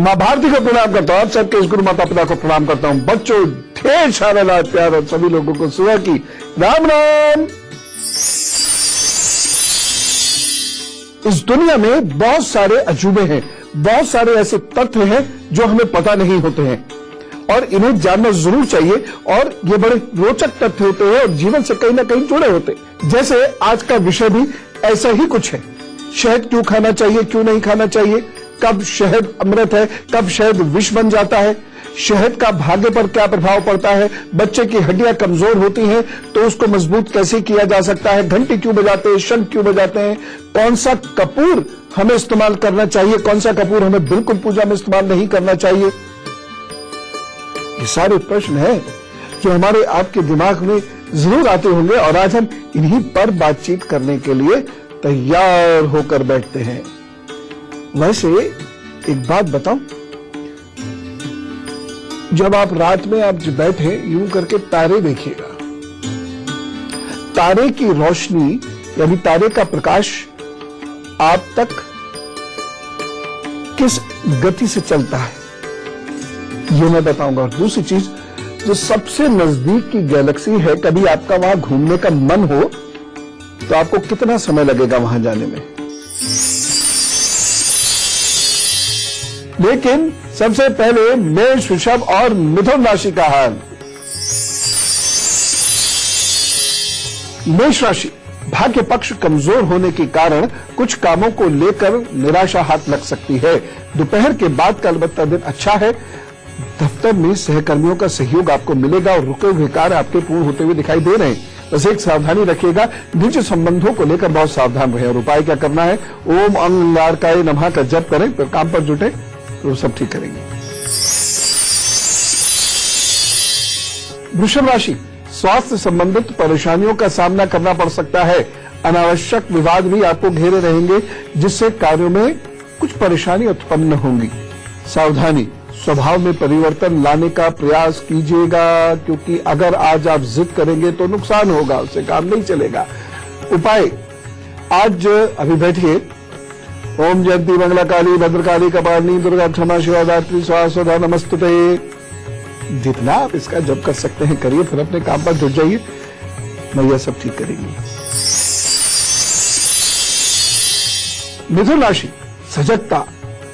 माँ भारती को प्रणाम करता हूँ, आप सबके इस गुरु माता पिता को प्रणाम करता हूँ। बच्चों ढेर सारा लाड प्यार और सभी लोगों को सुबह की राम राम। इस दुनिया में बहुत सारे अजूबे हैं, बहुत सारे ऐसे तथ्य हैं जो हमें पता नहीं होते हैं और इन्हें जानना जरूर चाहिए। और ये बड़े रोचक तथ्य होते हैं और जीवन से कहीं ना कहीं जुड़े होते हैं। जैसे आज का विषय भी ऐसा ही कुछ है। शहद क्यों खाना चाहिए, क्यों नहीं खाना चाहिए, कब शहद अमृत है, कब शहद विष बन जाता है, शहद का भाग्य पर क्या प्रभाव पड़ता है, बच्चे की हड्डियां कमजोर होती हैं तो उसको मजबूत कैसे किया जा सकता है, घंटी क्यों बजाते हैं, शंख क्यों बजाते हैं, कौन सा कपूर हमें इस्तेमाल करना चाहिए, कौन सा कपूर हमें बिल्कुल पूजा में इस्तेमाल नहीं करना चाहिए। ये सारे प्रश्न हैं जो हमारे आपके दिमाग में जरूर आते होंगे और आज हम इन्हीं पर बातचीत करने के लिए तैयार होकर बैठते हैं। वैसे एक बात बताऊं, जब आप रात में आप जब बैठे यूं करके तारे देखिएगा, तारे की रोशनी यानी तारे का प्रकाश आप तक किस गति से चलता है ये मैं बताऊंगा। और दूसरी चीज, जो सबसे नजदीक की गैलेक्सी है, कभी आपका वहां घूमने का मन हो तो आपको कितना समय लगेगा वहां जाने में। लेकिन सबसे पहले मेष, वृषभ और मिथुन राशि का हाल। मेष राशि, भाग्य पक्ष कमजोर होने के कारण कुछ कामों को लेकर निराशा हाथ लग सकती है। दोपहर के बाद का अलबत्ता दिन अच्छा है। दफ्तर में सहकर्मियों का सहयोग आपको मिलेगा और रुके हुए कार्य आपके पूर्ण होते हुए दिखाई दे रहे हैं। बस एक सावधानी रखिएगा, निजी संबंधों को लेकर बहुत सावधान रहें। और उपाय क्या करना है, ओम अंगारकाय नमः का जप करें, फिर काम पर जुटे तो सब ठीक करेंगे। वृषभ राशि, स्वास्थ्य संबंधित परेशानियों का सामना करना पड़ सकता है। अनावश्यक विवाद भी आपको घेरे रहेंगे जिससे कार्यों में कुछ परेशानी उत्पन्न होंगी। सावधानी, स्वभाव में परिवर्तन लाने का प्रयास कीजिएगा क्योंकि अगर आज आप जिद करेंगे तो नुकसान होगा, उससे काम नहीं चलेगा। उपाय, आज अभी बैठिए, ओम जयंती मंगला काली भद्रकाली कपालिनी दुर्गा क्षमा शिवा दात्री स्वाहा स्वधा नमस्तुते। जितना आप इसका जप कर सकते हैं करिए, फिर अपने काम पर जुट जाइए, मैया सब ठीक करेंगी। मिथुन राशि, सजगता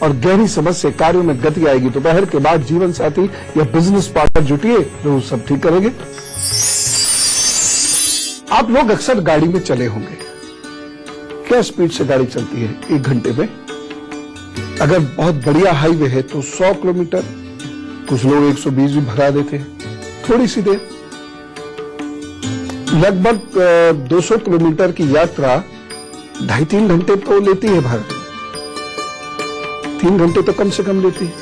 और गहरी समझ से कार्यों में गति आएगी। दोपहर के बाद जीवन साथी या बिजनेस पार्टनर जुटिए तो सब ठीक करेंगे। आप लोग अक्सर गाड़ी में चले होंगे। क्या स्पीड से गाड़ी चलती है 1 घंटे में? अगर बहुत बढ़िया हाईवे है तो 100 किलोमीटर, कुछ लोग 120 भी भगा देते हैं। थोड़ी सी देर, लगभग 200 किलोमीटर की यात्रा 2.5-3 घंटे तो लेती है भारत में। 3 घंटे तो कम से कम लेती है।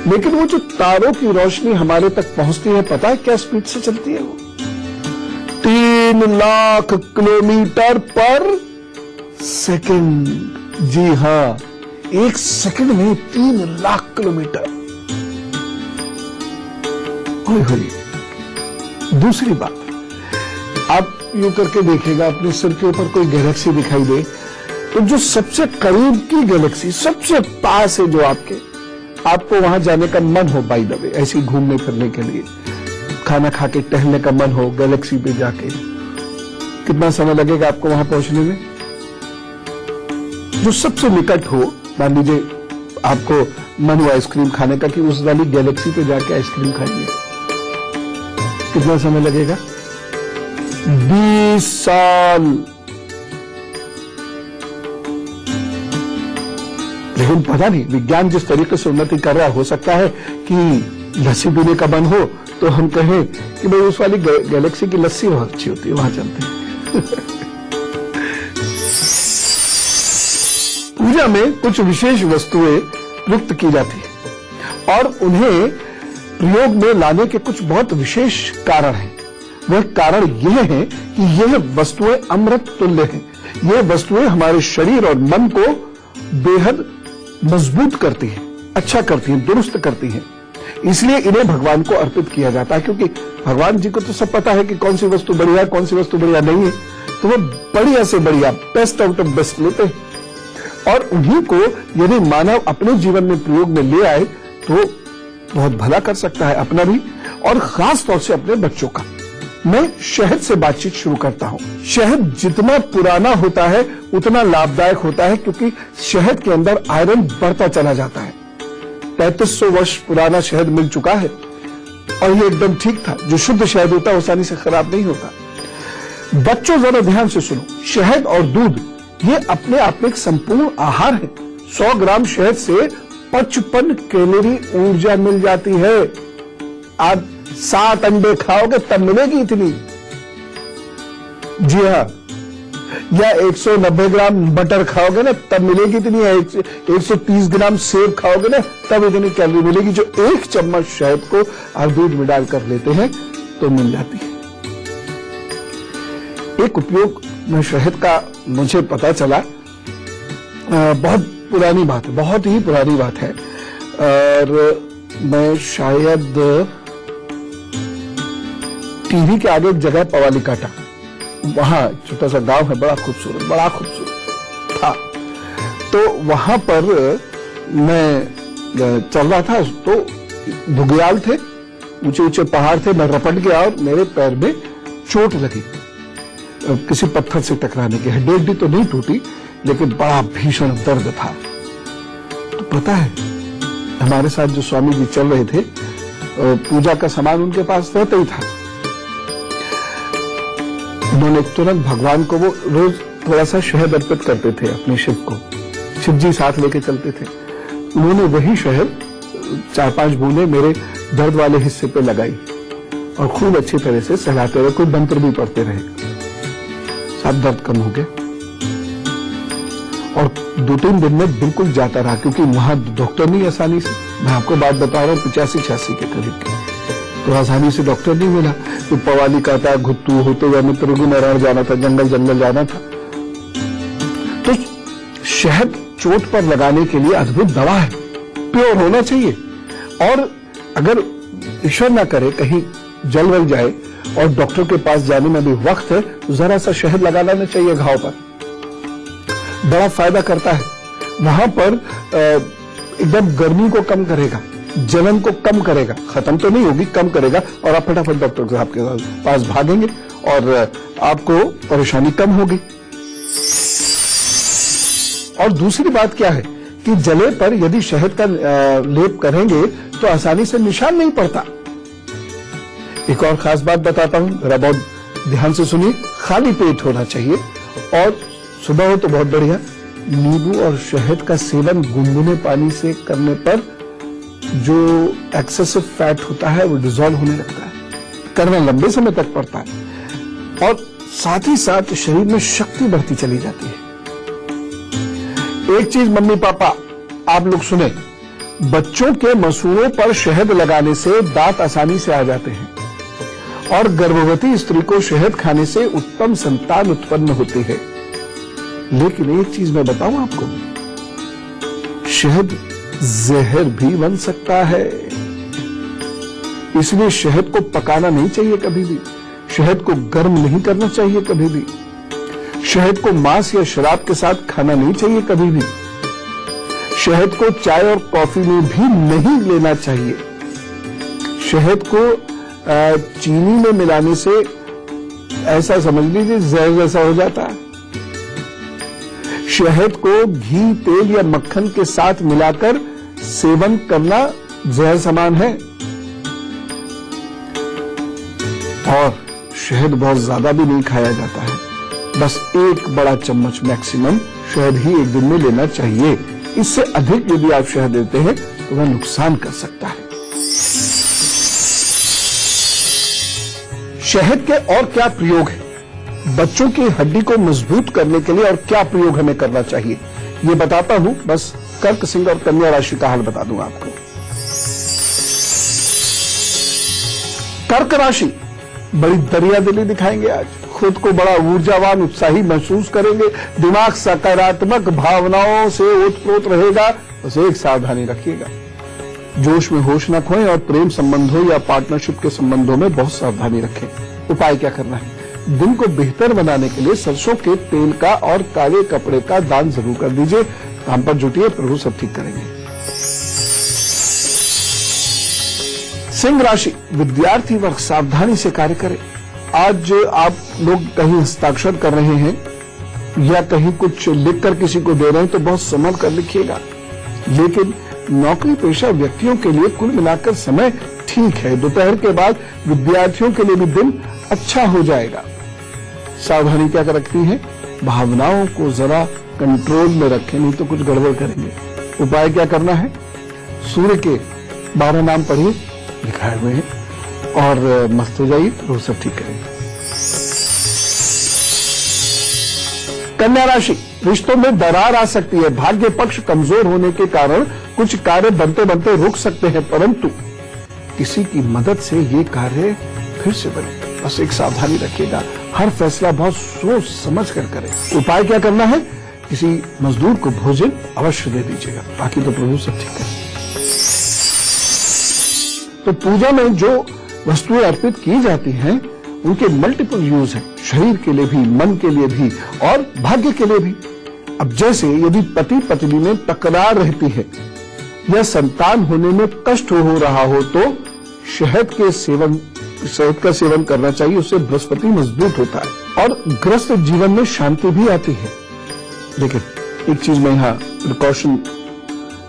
लेकिन वो जो तारों की रोशनी हमारे तक पहुंचती है, पता है क्या स्पीड से चलती है वो? 3 लाख किलोमीटर पर सेकंड। जी हां, 1 सेकंड में 3 लाख किलोमीटर। दूसरी बात, आप यूं करके देखिएगा, अपने सिर के ऊपर कोई गैलेक्सी दिखाई दे तो जो सबसे करीब की गैलेक्सी, सबसे पास है जो आपको वहां जाने का मन हो, बाय द वे, ऐसे घूमने फिरने के लिए, खाना खा के टहलने का मन हो, गैलेक्सी पे जाके कितना समय लगेगा आपको वहां पहुंचने में? जो सबसे निकट हो, मान लीजिए आपको मन हो आइसक्रीम खाने का कि उस वाली गैलेक्सी पे जाके आइसक्रीम खाइए, कितना समय लगेगा? 20 साल। लेकिन पता नहीं विज्ञान जिस तरीके से उन्नति कर रहा, हो सकता है कि लस्सी पीने का मन हो तो हम कहें कि भाई उस वाली गैलेक्सी की लस्सी बहुत अच्छी होती है, वहां चलते हैं। पूजा में कुछ विशेष वस्तुएं प्रयुक्त की जाती है और उन्हें प्रयोग में लाने के कुछ बहुत विशेष कारण हैं। वह कारण यह है कि यह वस्तुएं अमृत तुल्य हैं। यह वस्तुएं हमारे शरीर और मन को बेहद मजबूत करती हैं, अच्छा करती हैं, दुरुस्त करती हैं। इसलिए इन्हें भगवान को अर्पित किया जाता है, क्योंकि भगवान जी को तो सब पता है कि कौन सी वस्तु बढ़िया है, कौन सी वस्तु बढ़िया नहीं है, तो वो बढ़िया से बढ़िया, बेस्ट आउट ऑफ बेस्ट लेते हैं और उन्हीं को यदि मानव अपने जीवन में प्रयोग में ले आए तो बहुत भला कर सकता है, अपना भी और खास तौर से अपने बच्चों का। मैं शहद से बातचीत शुरू करता हूं। शहद जितना पुराना होता है उतना लाभदायक होता है, क्योंकि शहद के अंदर आयरन बढ़ता चला जाता है। 3500 वर्ष पुराना शहद मिल चुका है और ये एकदम ठीक था। जो शुद्ध शहद होता है आसानी से खराब नहीं होता। बच्चों जरा ध्यान से सुनो, शहद और दूध ये अपने आप में एक संपूर्ण आहार है। 100 ग्राम शहद से 55 कैलोरी ऊर्जा मिल जाती है। आप 7 अंडे खाओगे तब मिलेगी इतनी। जी हाँ, या 190 ग्राम बटर खाओगे ना तब मिलेगी इतनी। 130 ग्राम सेब खाओगे ना तब इतनी कैलोरी मिलेगी, जो 1 चम्मच शहद को आप दूध में डालकर लेते हैं तो मिल जाती है। एक उपयोग में शहद का मुझे पता चला, बहुत पुरानी बात है, बहुत ही पुरानी बात है, और मैं शायद टीवी के आगे एक जगह पवाली काटा, वहां छोटा सा गांव है, बड़ा खूबसूरत था। तो वहां पर मैं चल रहा था तो बुग्याल थे, ऊंचे ऊंचे पहाड़ थे। मैं रपट गया और मेरे पैर में चोट लगी किसी पत्थर से टकराने की। हड्डी तो नहीं टूटी लेकिन बड़ा भीषण दर्द था। तो पता है हमारे साथ जो स्वामी जी चल रहे थे, पूजा का सामान उनके पास रहता ही था। उन्होंने तुरंत भगवान को, वो रोज थोड़ा सा शहद अर्पित करते थे अपने शिव को, शिव जी साथ लेके चलते थे। उन्होंने वही शहद 4-5 बूंदे मेरे दर्द वाले हिस्से पे लगाई और खूब अच्छी तरह से सहलाते रहे, कोई मंत्र भी पढ़ते रहे। सब दर्द कम हो गया और 2-3 दिन में बिल्कुल जाता रहा, क्योंकि वहां डॉक्टर नहीं आसानी से, मैं आपको बात बता रहा हूं 85-86 के करीब की, तो आसानी से डॉक्टर नहीं मिला। तो पवाली का था, घुट्टू होते हुए हमें त्रिगुनारायण जाना था, जंगल जाना था। तो शहद चोट पर लगाने के लिए अद्भुत दवा है, प्योर होना चाहिए। और अगर ईश्वर ना करे कहीं जल वल जाए और डॉक्टर के पास जाने में भी वक्त है, तो जरा सा शहद लगा लेना चाहिए घाव पर, बड़ा फायदा करता है। वहां पर एकदम गर्मी को कम करेगा, जलन को कम करेगा, खत्म तो नहीं होगी, कम करेगा, और आप फटाफट डॉक्टर साहब के पास भागेंगे और आपको परेशानी कम होगी। और दूसरी बात क्या है कि जले पर यदि शहद का लेप करेंगे तो आसानी से निशान नहीं पड़ता। एक और खास बात बताता हूं, जरा बहुत ध्यान से सुनिए। खाली पेट होना चाहिए और सुबह हो तो बहुत बढ़िया। नींबू और शहद का सेवन गुनगुने पानी से करने पर जो एक्सेसिव फैट होता है वो डिसॉल्व होने लगता है, करना लंबे समय तक पड़ता है, और साथ ही साथ शरीर में शक्ति बढ़ती चली जाती है। एक चीज मम्मी पापा आप लोग सुने, बच्चों के मसूड़ों पर शहद लगाने से दांत आसानी से आ जाते हैं और गर्भवती स्त्री को शहद खाने से उत्तम संतान उत्पन्न होती है। लेकिन एक चीज मैं बताऊं आपको, शहद जहर भी बन सकता है, इसलिए शहद को पकाना नहीं चाहिए कभी भी, शहद को गर्म नहीं करना चाहिए कभी भी, शहद को मांस या शराब के साथ खाना नहीं चाहिए कभी भी, शहद को चाय और कॉफी में भी नहीं लेना चाहिए, शहद को चीनी में मिलाने से ऐसा समझ लीजिए जहर जैसा हो जाता है। शहद को घी, तेल या मक्खन के साथ मिलाकर सेवन करना जहर समान है। और शहद बहुत ज्यादा भी नहीं खाया जाता है, बस 1 बड़ा चम्मच मैक्सिमम शहद ही एक दिन में लेना चाहिए। इससे अधिक यदि आप शहद लेते हैं तो वह नुकसान कर सकता है। शहद के और क्या प्रयोग है? बच्चों की हड्डी को मजबूत करने के लिए और क्या प्रयोग हमें करना चाहिए ये बताता हूं। बस कर्क, सिंह और कन्या राशि का हाल बता दूंगा आपको। कर्क राशि बड़ी दरिया दिली दिखाएंगे आज, खुद को बड़ा ऊर्जावान उत्साही महसूस करेंगे, दिमाग सकारात्मक भावनाओं से ओतप्रोत रहेगा। बस एक सावधानी रखिएगा, जोश में होश न खोएं और प्रेम संबंधों या पार्टनरशिप के संबंधों में बहुत सावधानी रखें। उपाय क्या करना है? दिन को बेहतर बनाने के लिए सरसों के तेल का और काले कपड़े का दान जरूर कर दीजिए। काम पर जुटिए, प्रभु सब ठीक करेंगे। सिंह राशि, विद्यार्थी वर्ग सावधानी से कार्य करें। आज आप लोग कहीं हस्ताक्षर कर रहे हैं या कहीं कुछ लिखकर किसी को दे रहे हैं तो बहुत संभल कर लिखिएगा, लेकिन नौकरी पेशा व्यक्तियों के लिए कुल मिलाकर समय ठीक है। दोपहर के बाद विद्यार्थियों के लिए भी दिन अच्छा हो जाएगा। सावधानी क्या रखनी है, भावनाओं को जरा कंट्रोल में रखें, नहीं तो कुछ गड़बड़ करेंगे। उपाय क्या करना है, सूर्य के 12 नाम पढ़िए, लिखाए हुए हैं, और मस्त हो जाइए, वो सब ठीक करेंगे। कन्या राशि, रिश्तों में दरार आ सकती है। भाग्य पक्ष कमजोर होने के कारण कुछ कार्य बनते बनते रुक सकते हैं, परंतु किसी की मदद से ये कार्य फिर से बने। बस एक सावधानी रखिएगा, हर फैसला बहुत सोच समझ कर करें। उपाय क्या करना है, किसी मजदूर को भोजन अवश्य दे दीजिएगा, बाकी तो प्रभु सब ठीक है। तो पूजा में जो वस्तुएं अर्पित की जाती हैं उनके मल्टीपल यूज हैं, शरीर के लिए भी, मन के लिए भी और भाग्य के लिए भी। अब जैसे यदि पति पत्नी में तकरार रहती है या संतान होने में कष्ट हो रहा हो तो शहद का सेवन करना चाहिए, उससे बृहस्पति मजबूत होता है और ग्रस्त जीवन में शांति भी आती है। लेकिन एक चीज मैं यहाँ प्रिकॉशन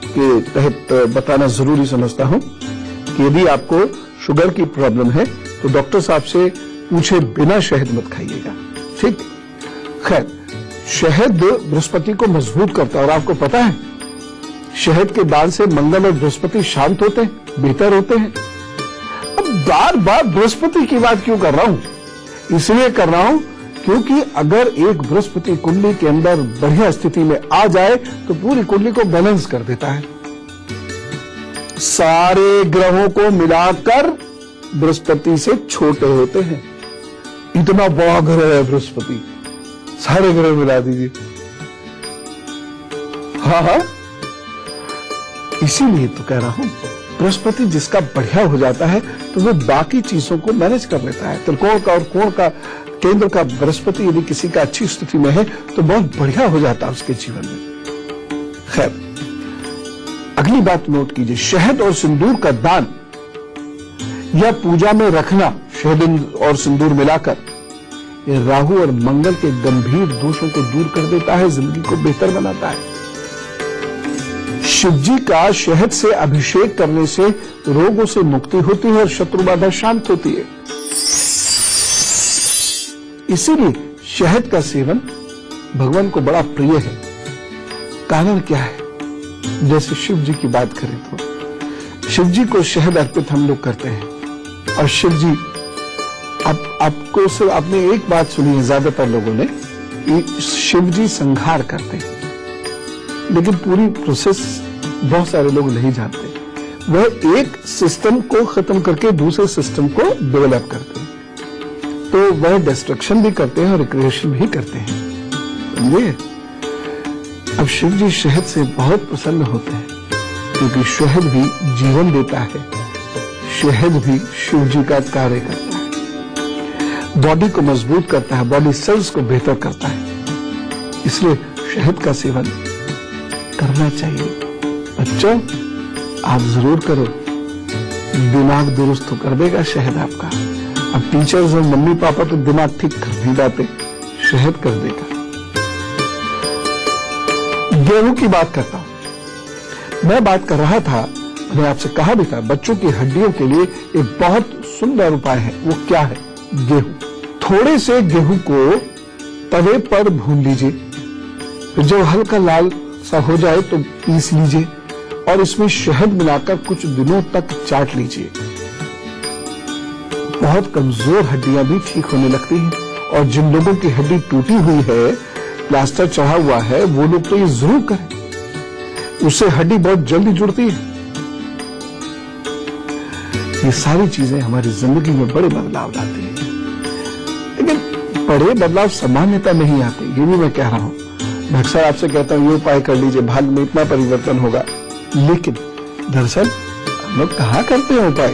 के तहत बताना जरूरी समझता हूं कि यदि आपको शुगर की प्रॉब्लम है तो डॉक्टर साहब से पूछे बिना शहद मत खाइएगा, ठीक। खैर, शहद बृहस्पति को मजबूत करता है और आपको पता है शहद के दान से मंगल और बृहस्पति शांत होते हैं, बेहतर होते हैं। अब बार बार बृहस्पति की बात क्यों कर रहा हूं, इसलिए कर रहा हूं क्योंकि अगर एक बृहस्पति कुंडली के अंदर बढ़िया स्थिति में आ जाए तो पूरी कुंडली को बैलेंस कर देता है। सारे ग्रहों को मिलाकर बृहस्पति से छोटे होते हैं। इतना बड़ा ग्रह है बृहस्पति, सारे ग्रह मिला दीजिए। हाँ, इसीलिए तो कह रहा हूं, बृहस्पति जिसका बढ़िया हो जाता है तो वो बाकी चीजों को मैनेज कर लेता है। त्रिकोण का और कोण का केंद्र का बृहस्पति यदि किसी का अच्छी स्थिति में है तो बहुत बढ़िया हो जाता है उसके जीवन में। खैर, अगली बात नोट कीजिए, शहद और सिंदूर का दान या पूजा में रखना, शहद और सिंदूर मिलाकर, ये राहु और मंगल के गंभीर दोषों को दूर कर देता है, जिंदगी को बेहतर बनाता है। शिव जी का शहद से अभिषेक करने से रोगों से मुक्ति होती है और शत्रु बाधा शांत होती है। इसीलिए शहद का सेवन भगवान को बड़ा प्रिय है। कारण क्या है, जैसे शिव जी की बात करें तो शिव जी को शहद अर्पित हम लोग करते हैं और शिव जी, आपको सिर्फ आपने एक बात सुनी है ज्यादातर लोगों ने, शिव जी संहार करते हैं, लेकिन पूरी प्रोसेस बहुत सारे लोग नहीं जानते। वह एक सिस्टम को खत्म करके दूसरे सिस्टम को डेवलप करते हैं, तो वह डिस्ट्रक्शन भी करते हैं और रिक्रिएशन भी करते हैं, समझिए। अब शिव जी शहद से बहुत प्रसन्न होते हैं क्योंकि शहद भी जीवन देता है, शहद भी शिव जी का कार्य करता है, बॉडी को मजबूत करता है, बॉडी सेल्स को बेहतर करता है। इसलिए शहद का सेवन करना चाहिए। बच्चों, आप जरूर करो, दिमाग दुरुस्त कर देगा शहद आपका। अब टीचर्स और मम्मी पापा तो दिमाग ठीक कर नहीं पाते, शहद कर देगा। गेहूं की बात करता हूं, मैं बात कर रहा था, मैंने आपसे कहा भी था, बच्चों की हड्डियों के लिए एक बहुत सुंदर उपाय है। वो क्या है, गेहूं। थोड़े से गेहूं को तवे पर भून लीजिए, फिर जब हल्का लाल सा हो जाए तो पीस लीजिए और इसमें शहद मिलाकर कुछ दिनों तक चाट लीजिए। बहुत कमजोर हड्डियां भी ठीक होने लगती हैं और जिन लोगों की हड्डी टूटी हुई है, प्लास्टर चढ़ा हुआ है, वो लोग तो ये जरूर करें, उससे हड्डी बहुत जल्दी जुड़ती है। ये सारी चीजें हमारी जिंदगी में बड़े बदलाव लाती हैं, लेकिन बड़े बदलाव सामान्यता नहीं आते, ये भी मैं कह रहा हूं। मैं अक्सर आपसे कहता हूं ये उपाय कर लीजिए, भाग्य में इतना परिवर्तन होगा, लेकिन दरअसल हम लोग कहाँ करते हैं उपाय,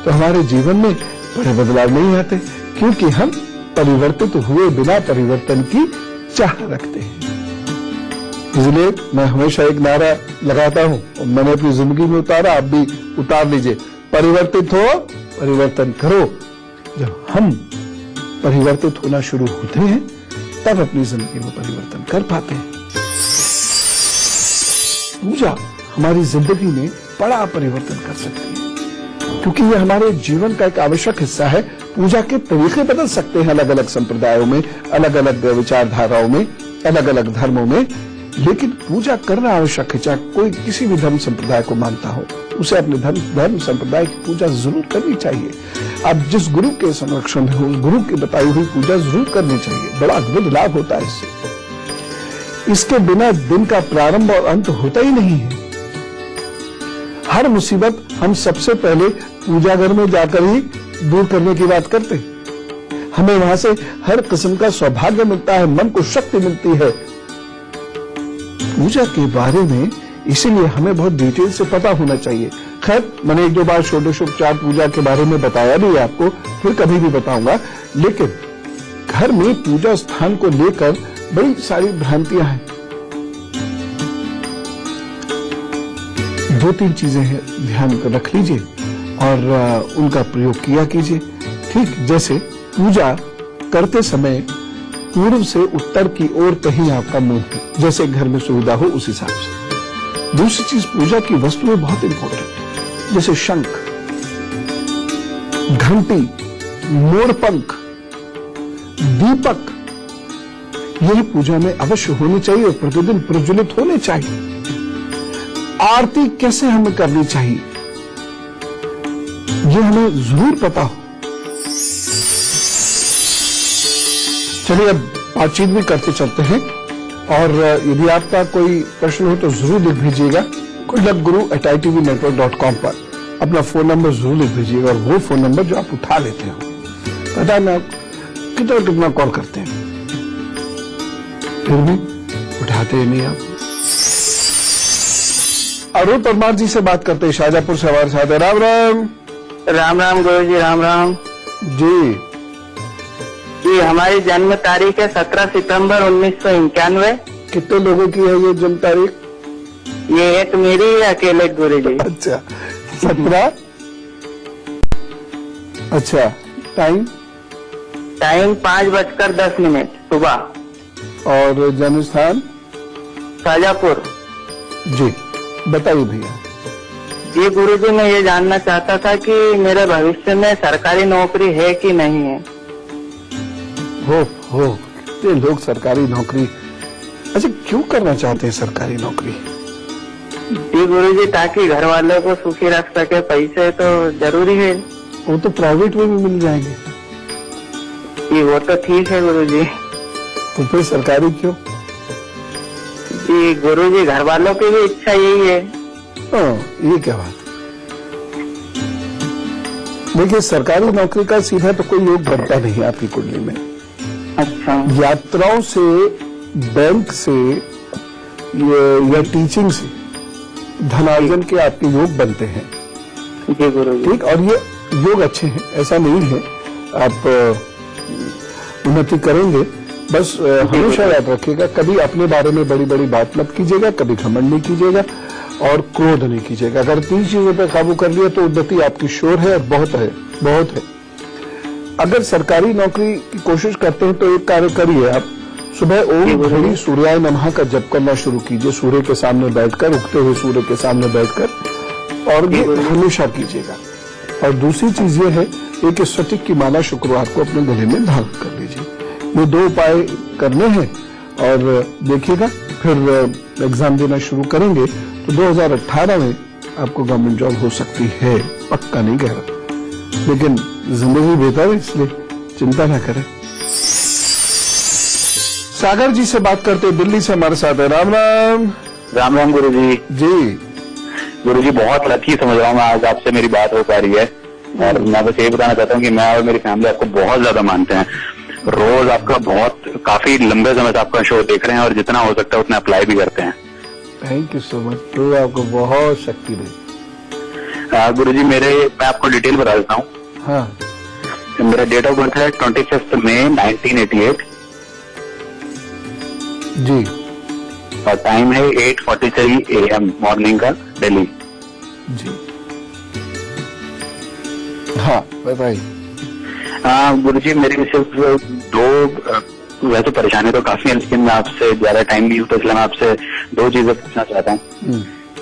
तो हमारे जीवन में बड़े बदलाव नहीं आते क्योंकि हम परिवर्तित हुए बिना परिवर्तन की चाह रखते हैं। इसलिए मैं हमेशा एक नारा लगाता हूं और मैंने अपनी जिंदगी में उतारा, आप भी उतार लीजिए, परिवर्तित हो, परिवर्तन करो। जब हम परिवर्तित होना शुरू होते हैं तब अपनी जिंदगी में परिवर्तन कर पाते हैं। पूजा हमारी जिंदगी में बड़ा परिवर्तन कर सकती है, क्योंकि ये हमारे जीवन का एक आवश्यक हिस्सा है। पूजा के तरीके बदल सकते हैं अलग अलग संप्रदायों में, अलग अलग विचारधाराओं में, अलग अलग धर्मों में, लेकिन पूजा करना आवश्यक है। चाहे कोई किसी भी धर्म संप्रदाय को मानता हो, उसे अपने धर्म संप्रदाय की पूजा जरूर करनी चाहिए। आप जिस गुरु के संरक्षण में हो, उस गुरु की बताई हुई पूजा जरूर करनी चाहिए। बड़ा अद्भुत लाभ होता है इससे। इसके बिना दिन का प्रारंभ और अंत होता ही नहीं है। हर मुसीबत हम सबसे पहले पूजा घर में जाकर ही दूर करने की बात करते हैं। हमें वहां से हर किस्म का सौभाग्य मिलता है, मन को शक्ति मिलती है। पूजा के बारे में इसीलिए हमें बहुत डिटेल से पता होना चाहिए। खैर, मैंने एक दो बार षोडशोपचार पूजा के बारे में बताया भी आपको, फिर कभी भी बताऊंगा। लेकिन घर में पूजा स्थान को लेकर बड़ी सारी भ्रांतियां हैं। दो तीन चीजें हैं, ध्यान रख लीजिए और उनका प्रयोग किया कीजिए। ठीक जैसे पूजा करते समय पूर्व से उत्तर की ओर कहीं आपका मुंह हो, जैसे घर में सुविधा हो उस हिसाब से। दूसरी चीज, पूजा की वस्तुएं बहुत इंपॉर्टेंट है, जैसे शंख, घंटी, मोरपंख, दीपक, यही पूजा में अवश्य होनी चाहिए और प्रतिदिन प्रज्वलित होने चाहिए। आरती कैसे हमें करनी चाहिए, ये हमें जरूर पता हो। चलिए अब बातचीत भी करते चलते हैं, और यदि आपका कोई प्रश्न हो तो जरूर लिख भेजिएगा goodluckguru@itvnetwork.com पर अपना फोन नंबर जरूर लिख भेजिएगा, और वो फोन नंबर जो आप उठा लेते हो। पता है मैं कितना कॉल करते हैं, फिर भी उठाते ही नहीं आप। अरुण परमार जी से बात करते हैं, शाहजहांपुर से हमारे साथ है। राम राम। राम राम गुरु जी, राम राम जी। जी। हमारी जन्म तारीख है 17 सितंबर 1991। कितने लोगों की है ये जन्म तारीख? ये एक मेरी है अकेले गुरु जी। अच्छा, 17। अच्छा, टाइम 5:10 सुबह। और जन्म स्थान? शाहजहांपुर। जी, बताइए भैया। जी गुरु जी, मैं ये जानना चाहता था कि मेरे भविष्य में सरकारी नौकरी है कि नहीं है। हो कितने लोग सरकारी नौकरी, अच्छा क्यों करना चाहते हैं सरकारी नौकरी? जी गुरु जी, ताकि घर वालों को सुखी रख सके, पैसे तो जरूरी है। वो तो प्राइवेट में भी मिल जाएंगे। जी वो तो ठीक है गुरु जी, तो फिर सरकारी क्यों? जी गुरु जी, घर वालों की भी इच्छा यही है। ये क्या बात? देखिए, सरकारी नौकरी का सीधा तो कोई योग बनता नहीं आपकी कुंडली में। अच्छा। यात्राओं से, बैंक से या टीचिंग से धनार्जन के आपके योग बनते हैं। जी गुरु जी। ठीक, और ये योग अच्छे हैं, ऐसा नहीं है। आप उन्नति करेंगे, बस हमेशा याद रखिएगा, कभी अपने बारे में बड़ी बड़ी बात मत कीजिएगा, कभी घमंड नहीं कीजिएगा और क्रोध नहीं कीजिएगा। अगर तीन चीजों पे काबू कर लिया तो उन्नति आपकी श्योर है और बहुत है। अगर सरकारी नौकरी की कोशिश करते हैं तो एक कार्य करिए, आप सुबह ओम घड़ी सूर्याय नमः का जप करना शुरू कीजिए, सूर्य के सामने बैठकर, उगते हुए सूर्य के सामने बैठकर, और ये हमेशा कीजिएगा। और दूसरी चीज ये है, एक स्फटिक की माला शुक्रवार को अपने गले में धारण कर लीजिए। ये दो उपाय करने हैं और देखिएगा, फिर एग्जाम देना शुरू करेंगे तो 2018 में आपको गवर्नमेंट जॉब हो सकती है, पक्का नहीं कह रहा, लेकिन जिंदगी बेहतर है, इसलिए चिंता ना करें। सागर जी से बात करते हैं, दिल्ली से हमारे साथ है। राम राम। राम राम गुरु जी। जी गुरु जी, बहुत लकी समझ रहा हूँ मैं, आज आपसे मेरी बात हो पा रही है। और मैं बस ये बताना चाहता हूँ कि मैं और मेरी फैमिली आपको बहुत ज्यादा मानते हैं। रोज आपका काफी लंबे समय से आपका शो देख रहे हैं और जितना हो सकता है उतना अप्लाई भी करते हैं। थैंक यू सो मच, तो आपको बहुत शक्ति दे। गुरु जी, मैं आपको डिटेल बता देता हूँ। हाँ, मेरा डेट ऑफ बर्थ है 25 मई 1988। जी और टाइम है 8:43 AM मॉर्निंग का, दिल्ली। जी हाँ बताइए। गुरुजी मेरी सिर्फ दो, वैसे परेशानी तो काफी है, लेकिन मैं आपसे ज्यादा टाइम नहीं हूँ तो इसलिए मैं आपसे 2 चीजें पूछना चाहता हूँ।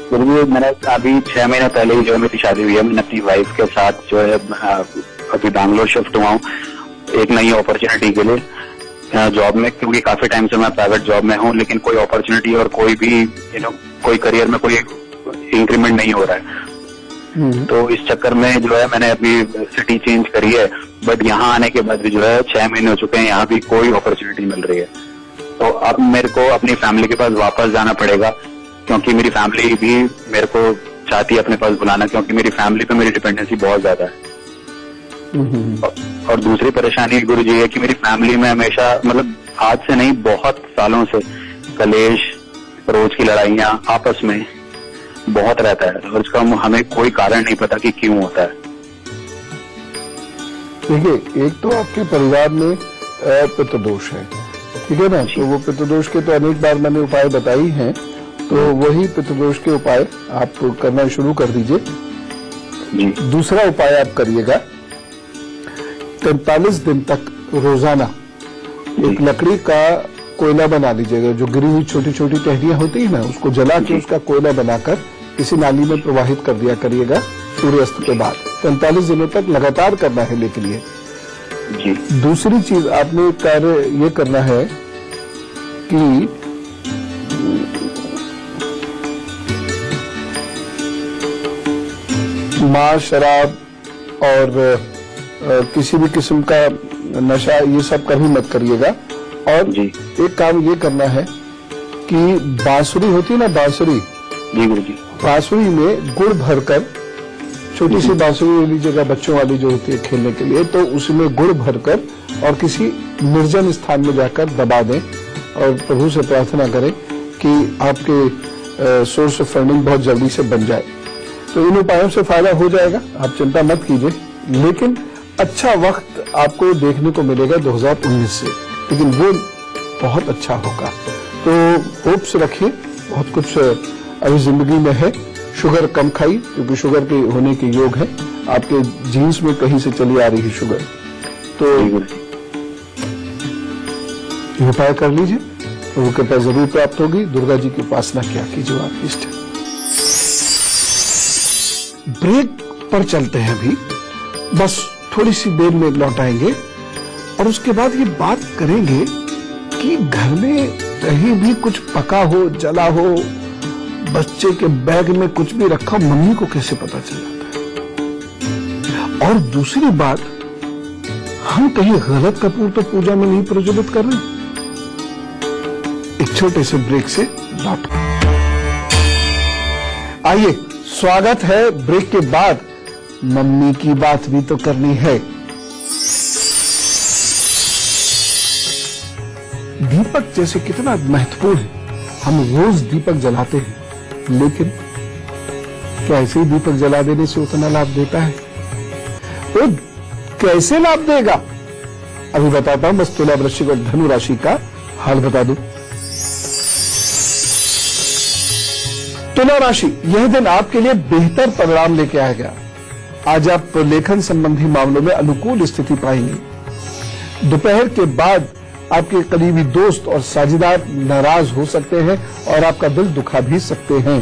गुरुजी मैंने अभी 6 महीने पहले ही जो है मेरी शादी हुई है, मैंने अपनी वाइफ के साथ जो है अभी बैंगलोर शिफ्ट हुआ हूँ एक नई अपॉर्चुनिटी के लिए जॉब में, क्योंकि काफी टाइम से मैं प्राइवेट जॉब में हूँ, लेकिन कोई अपॉर्चुनिटी और कोई भी कोई करियर में कोई इंक्रीमेंट नहीं हो रहा है। तो इस चक्कर में जो है मैंने अभी सिटी चेंज करी है, बट यहाँ आने के बाद भी जो है 6 महीने हो चुके हैं, यहाँ भी कोई अपॉर्चुनिटी मिल रही है। तो अब मेरे को अपनी फैमिली के पास वापस जाना पड़ेगा, क्योंकि मेरी फैमिली भी मेरे को चाहती है अपने पास बुलाना, क्योंकि मेरी फैमिली पे मेरी डिपेंडेंसी बहुत ज्यादा है। और दूसरी परेशानी गुरुजी है कि मेरी फैमिली में हमेशा, मतलब आज से नहीं बहुत सालों से कलेश, रोज की लड़ाइयाँ आपस में बहुत रहता है, और इसका हमें कोई कारण नहीं पता कि क्यों होता है। देखिए, एक तो आपके परिवार में पितृदोष है, ठीक है ना, तो वो पितृदोष के तो अनेक बार मैंने उपाय बताई हैं, तो वही पितृदोष के उपाय आप करना शुरू कर दीजिए। दूसरा उपाय आप करिएगा, 43 दिन तक रोजाना एक लकड़ी का कोयला बना लीजिएगा, जो गिरी हुई छोटी छोटी टहनियां होती है ना, उसको जला के उसका कोयला बनाकर किसी नाली में प्रवाहित कर दिया करिएगा सूर्यास्त के बाद। 45 दिनों तक लगातार करना है। लेकिन ये दूसरी चीज आपने कार्य ये करना है कि मांस, शराब और किसी भी किस्म का नशा ये सब कभी मत करिएगा। और एक काम ये करना है कि बांसुरी होती है ना, बांसुरी, जी गुरुजी, बांसुरी में गुड़ भरकर, छोटी सी बांसुरी लीजिएगा बच्चों वाली जो होती है खेलने के लिए, तो उसमें गुड़ भरकर और किसी निर्जन स्थान में जाकर दबा दें और प्रभु से प्रार्थना करें कि आपके सोर्स ऑफ फंडिंग बहुत जल्दी से बन जाए। तो इन उपायों से फायदा हो जाएगा, आप चिंता मत कीजिए। लेकिन अच्छा वक्त आपको देखने को मिलेगा 2019 से, लेकिन वो बहुत अच्छा होगा। तो होप्स रखिए, बहुत कुछ अभी जिंदगी में है। शुगर कम खाई, क्योंकि शुगर के होने के योग है, आपके जीन्स में कहीं से चली आ रही है शुगर। तो ये उपाय कर लीजिए, प्रभु कृपा जरूर प्राप्त होगी। दुर्गा जी की उपासना क्या कीजिए आप इष्ट। ब्रेक पर चलते हैं अभी, बस थोड़ी सी देर में लौटाएंगे और उसके बाद ये बात करेंगे कि घर में कहीं भी कुछ पका हो, जला हो, बच्चे के बैग में कुछ भी रखा, मम्मी को कैसे पता चल जाता है। और दूसरी बात, हम कहीं गलत कपूर तो पूजा में नहीं प्रज्वलित कर रहे। एक छोटे से ब्रेक से लौट आइए, स्वागत है ब्रेक के बाद। मम्मी की बात भी तो करनी है। दीपक जैसे कितना महत्वपूर्ण है, हम रोज दीपक जलाते हैं, लेकिन क्या ऐसे ही दीपक जला देने से उतना लाभ देता है? वो कैसे लाभ देगा, अभी बताता हूं। बस तुला, वृश्चिक और धनु राशि का हाल बता दूं। तुला राशि, यह दिन आपके लिए बेहतर परिणाम लेके आएगा। आज आप लेखन संबंधी मामलों में अनुकूल स्थिति पाएंगे। दोपहर के बाद आपके करीबी दोस्त और साझेदार नाराज हो सकते हैं और आपका दिल दुखा भी सकते हैं।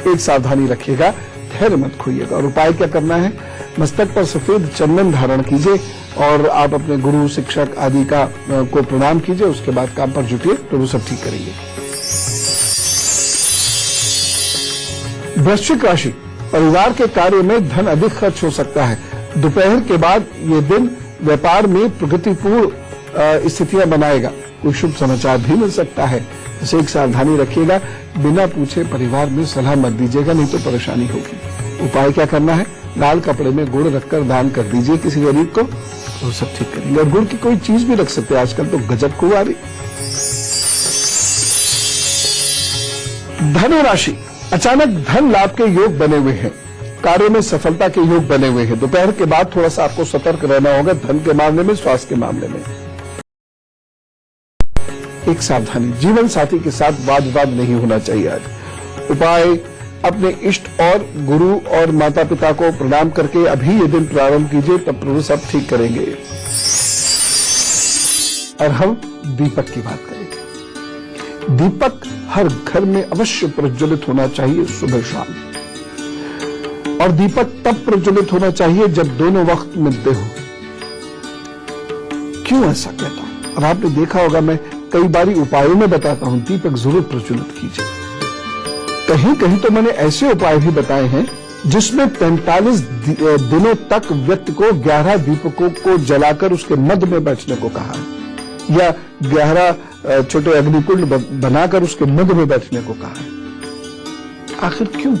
एक सावधानी रखिएगा, धैर्य मत खोइएगा। और उपाय क्या करना है, मस्तक पर सफेद चंदन धारण कीजिए और आप अपने गुरु, शिक्षक आदि को प्रणाम कीजिए। उसके बाद काम पर जुटिए, तो वो सब ठीक करेंगे। वृश्चिक राशि, परिवार के कार्य में धन अधिक खर्च हो सकता है। दोपहर के बाद ये दिन व्यापार में प्रगतिपूर्ण स्थितियां बनाएगा। कोई शुभ समाचार भी मिल सकता है। इसे एक सावधानी रखिएगा, बिना पूछे परिवार में सलाह मत दीजिएगा, नहीं तो परेशानी होगी। उपाय क्या करना है, लाल कपड़े में गुड़ रखकर दान कर दीजिए किसी गरीब को, तो सब ठीक करेंगे। और गुड़ की कोई चीज भी रख सकते हैं, आजकल तो गजब खूब आ रही। धनु राशि, अचानक धन लाभ के योग बने हुए हैं, कार्य में सफलता के योग बने हुए हैं। दोपहर के बाद थोड़ा सा आपको सतर्क रहना होगा, धन के मामले में, स्वास्थ्य के मामले में। एक सावधानी, जीवन साथी के साथ वाद विवाद नहीं होना चाहिए। आज उपाय, अपने इष्ट और गुरु और माता पिता को प्रणाम करके अभी ये दिन प्रारंभ कीजिए, तब प्रभु सब ठीक करेंगे। और हम दीपक की बात करेंगे। दीपक हर घर में अवश्य प्रज्वलित होना चाहिए सुबह शाम, और दीपक तब प्रज्वलित होना चाहिए जब दोनों वक्त मिलते हो। क्यों ऐसा कहता हूं? अब आपने देखा होगा, मैं कई बारी उपायों में बताता हूं, दीपक जरूर प्रज्वलित कीजिए। कहीं कहीं तो मैंने ऐसे उपाय भी बताए हैं जिसमें 45 दिनों तक व्यक्ति को 11 दीपकों को जलाकर उसके मध्य में बैठने को कहा है, या 11 छोटे अग्निकुंड बनाकर उसके मध्य में बैठने को कहा है। आखिर क्यों?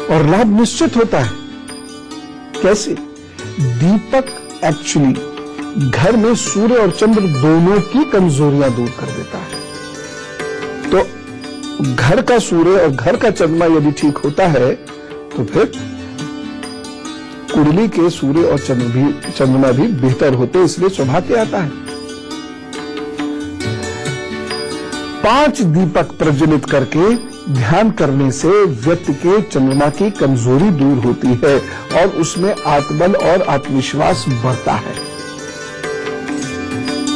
और लाभ निश्चित होता है। कैसे? दीपक एक्चुअली घर में सूर्य और चंद्र दोनों की कमजोरियां दूर कर देता है। तो घर का सूर्य और घर का चंद्रमा यदि ठीक होता है तो फिर कुंडली के सूर्य और चंद्रमा भी बेहतर होते, इसलिए सौभाग्य आता है। 5 दीपक प्रज्वलित करके ध्यान करने से व्यक्ति के चंद्रमा की कमजोरी दूर होती है और उसमें आत्मबल और आत्मविश्वास बढ़ता है।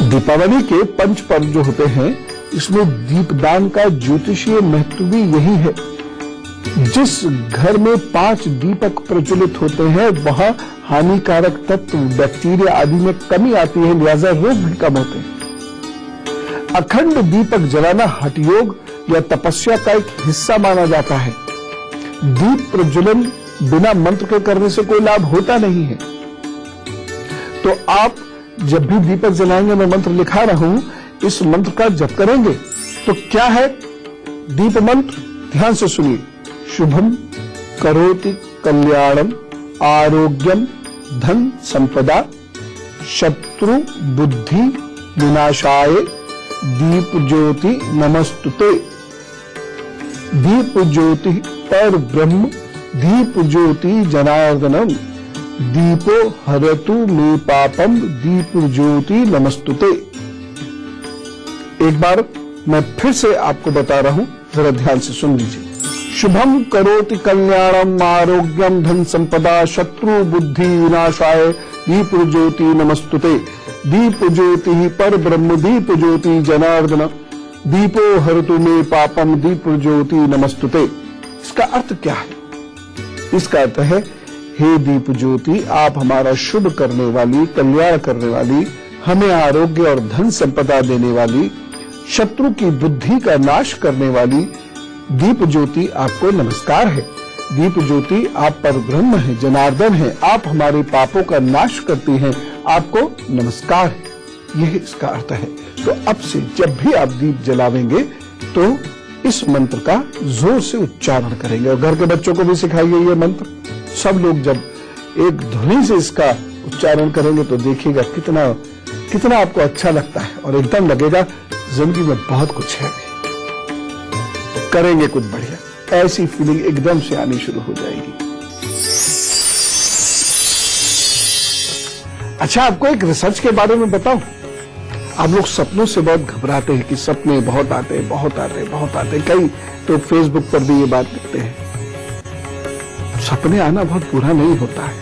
दीपावली के पंच पर्व जो होते हैं, इसमें दीपदान का ज्योतिषीय महत्व भी यही है। जिस घर में 5 दीपक प्रज्वलित होते हैं वहां हानिकारक तत्व, बैक्टीरिया आदि में कमी आती है, लिहाजा रोग भी कम होते हैं। अखंड दीपक जलाना हठयोग या तपस्या का एक हिस्सा माना जाता है। दीप प्रज्वलन बिना मंत्र के करने से कोई लाभ होता नहीं है। तो आप जब भी दीपक जलाएंगे, मैं मंत्र लिखा रहा हूं, इस मंत्र का जप करेंगे। तो क्या है दीप मंत्र? ध्यान से सुनिए। शुभम करोति कल्याणम आरोग्यम धन संपदा शत्रु बुद्धि विनाशाय दीप ज्योति नमस्तुते। दीप ज्योति पर ब्रह्म दीप ज्योति जनार्दनम दीपो हरतु मे पापम दीप ज्योति नमस्तुते। एक बार मैं फिर से आपको बता रहा हूं, जरा ध्यान से सुन लीजिए। शुभम करोति कल्याणम आरोग्यम धन संपदा शत्रु बुद्धि विनाशाय दीप ज्योति नमस्तुते। दीप ज्योति पर ब्रह्म दीप ज्योति जनार्दन दीपो हरतु मे पापम दीप ज्योति नमस्तुते। इसका अर्थ क्या है? इसका अर्थ है, हे दीप ज्योति, आप हमारा शुभ करने वाली, कल्याण करने वाली, हमें आरोग्य और धन संपदा देने वाली, शत्रु की बुद्धि का नाश करने वाली दीप ज्योति, आपको नमस्कार है। दीप ज्योति आप पर ब्रह्म है, जनार्दन है, आप हमारे पापों का नाश करती हैं, आपको नमस्कार है। यह इसका अर्थ है। तो अब से जब भी आप दीप जलावेंगे तो इस मंत्र का जोर से उच्चारण करेंगे, और घर के बच्चों को भी सिखाइए ये मंत्र। सब लोग जब एक ध्वनि से इसका उच्चारण करेंगे तो देखिएगा कितना आपको अच्छा लगता है, और एकदम लगेगा जिंदगी में बहुत कुछ है, करेंगे कुछ बढ़िया, ऐसी फीलिंग एकदम से आनी शुरू हो जाएगी। अच्छा, आपको एक रिसर्च के बारे में बताऊं। आप लोग सपनों से बहुत घबराते हैं कि सपने बहुत आते हैं, बहुत आते हैं, बहुत आते हैं। कई तो फेसबुक पर भी ये बात लिखते हैं। सपने आना बहुत बुरा नहीं होता है।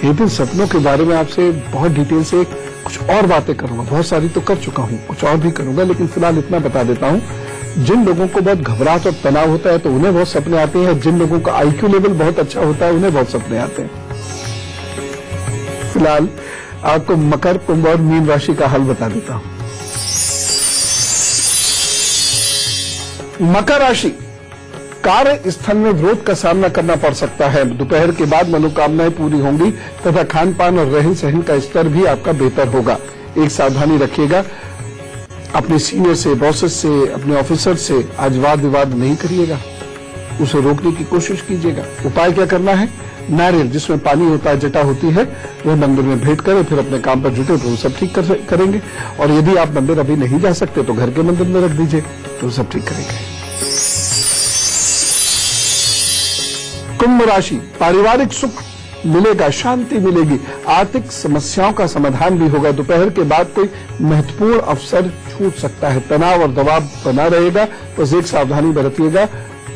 एक दिन सपनों के बारे में आपसे बहुत डिटेल से कुछ और बातें करूंगा। बहुत सारी तो कर चुका हूं, कुछ और भी करूंगा, लेकिन फिलहाल इतना बता देता हूं। जिन लोगों को बहुत घबराहट और तनाव होता है तो उन्हें बहुत सपने आते हैं। जिन लोगों का आईक्यू लेवल बहुत अच्छा होता है उन्हें बहुत सपने आते हैं। फिलहाल आपको मकर, कुंभ और मीन राशि का हल बता देता हूं। मकर राशि, कार्य स्थल में विरोध का सामना करना पड़ सकता है। दोपहर के बाद मनोकामनाएं पूरी होंगी तथा खान पान और रहन सहन का स्तर भी आपका बेहतर होगा। एक सावधानी रखिएगा, अपने सीनियर से, बॉसेस से, अपने ऑफिसर से आज वाद विवाद नहीं करिएगा, उसे रोकने की कोशिश कीजिएगा। उपाय क्या करना है? नारियल जिसमें पानी होता है, जटा होती है, वह मंदिर में भेंट करें, फिर अपने काम पर जुटे तो सब ठीक करेंगे। और यदि आप मंदिर अभी नहीं जा सकते तो घर के मंदिर में रख दीजिए तो सब ठीक करेंगे। कुंभ राशि, पारिवारिक सुख मिलेगा, शांति मिलेगी, आर्थिक समस्याओं का समाधान भी होगा। दोपहर के बाद कोई महत्वपूर्ण अवसर छूट सकता है, तनाव और दबाव बना रहेगा, बस एक सावधानी बरतिएगा,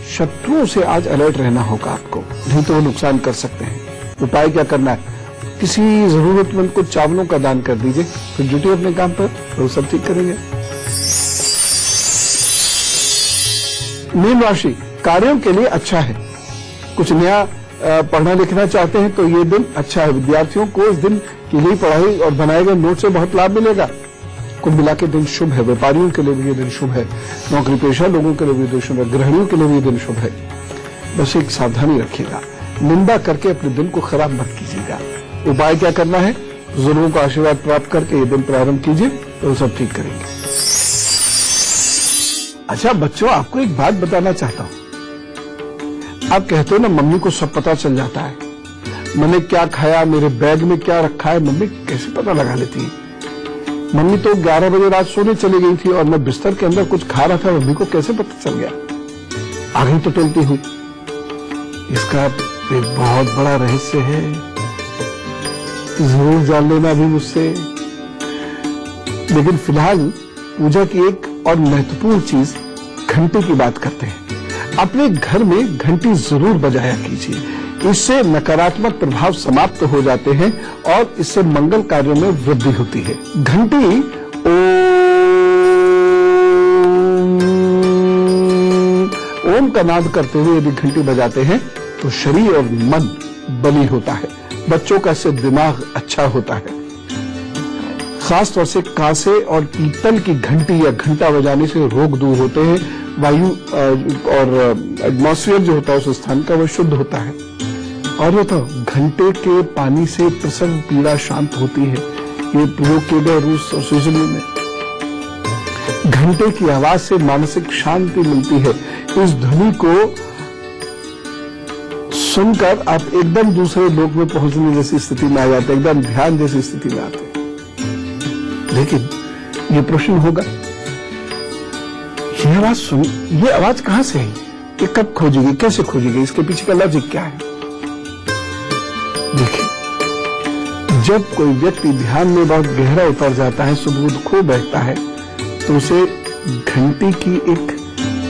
शत्रुओं से आज अलर्ट रहना होगा आपको, नहीं तो वो नुकसान कर सकते हैं। उपाय क्या करना है? किसी जरूरतमंद को चावलों का दान कर दीजिए, फिर जुटिए अपने काम पर, वो सब ठीक करेंगे। मीन राशि, कार्यों के लिए अच्छा है, कुछ नया पढ़ना लिखना चाहते हैं तो ये दिन अच्छा है। विद्यार्थियों को इस दिन की गई पढ़ाई और बनाए गए नोट से बहुत लाभ मिलेगा। कुल मिला के दिन शुभ है। व्यापारियों के लिए भी ये दिन शुभ है, नौकरी पेशा लोगों के लिए भी दिन शुभ है, गृहिणियों के लिए भी ये दिन शुभ है। बस एक सावधानी रखिएगा, निंदा करके अपने दिन को खराब मत कीजिएगा। उपाय क्या करना है? बुजुर्गों का आशीर्वाद प्राप्त करके ये दिन प्रारंभ कीजिए तो सब ठीक करेंगे। अच्छा बच्चों, आपको एक बात बताना चाहता हूं। आप कहते हो ना मम्मी को सब पता चल जाता है, मैंने क्या खाया, मेरे बैग में क्या रखा है, मम्मी कैसे पता लगा लेती है? मम्मी तो 11 बजे रात सोने चली गई थी और मैं बिस्तर के अंदर कुछ खा रहा था, मम्मी को कैसे पता चल गया? आ गई तो टोलती हुई। इसका एक बहुत बड़ा रहस्य है, जरूर जान लेना भी मुझसे। लेकिन फिलहाल पूजा की एक और महत्वपूर्ण चीज घंटी की बात करते हैं। अपने घर में घंटी जरूर बजाया कीजिए, इससे नकारात्मक प्रभाव समाप्त हो जाते हैं और इससे मंगल कार्यों में वृद्धि होती है। घंटी ओम का नाद करते हुए यदि घंटी बजाते हैं तो शरीर और मन बली होता है, बच्चों का इससे दिमाग अच्छा होता है। खासतौर से कांसे और पीतल की घंटी या घंटा बजाने से रोग दूर होते हैं, वायु और एटमॉस्फेयर जो होता है उस स्थान का वह शुद्ध होता है। और ये तो घंटे के पानी से प्रसव पीड़ा शांत होती है, ये प्रयोग किए गए रूस और स्विट्जरलैंड में। घंटे की आवाज से मानसिक शांति मिलती है। इस ध्वनि को सुनकर आप एकदम दूसरे लोक में पहुंचने जैसी स्थिति में आ जाते हैं, एकदम ध्यान जैसी स्थिति में आते हैं। लेकिन ये प्रश्न होगा, ये आवाज सुन, ये आवाज कहां से आई, ये कब खोजेगी, कैसे खोजेगी, इसके पीछे का लॉजिक क्या है? देखिए, जब कोई व्यक्ति ध्यान में बहुत गहरा उतर जाता है, सुबुध खो बैठता है, तो उसे घंटी की एक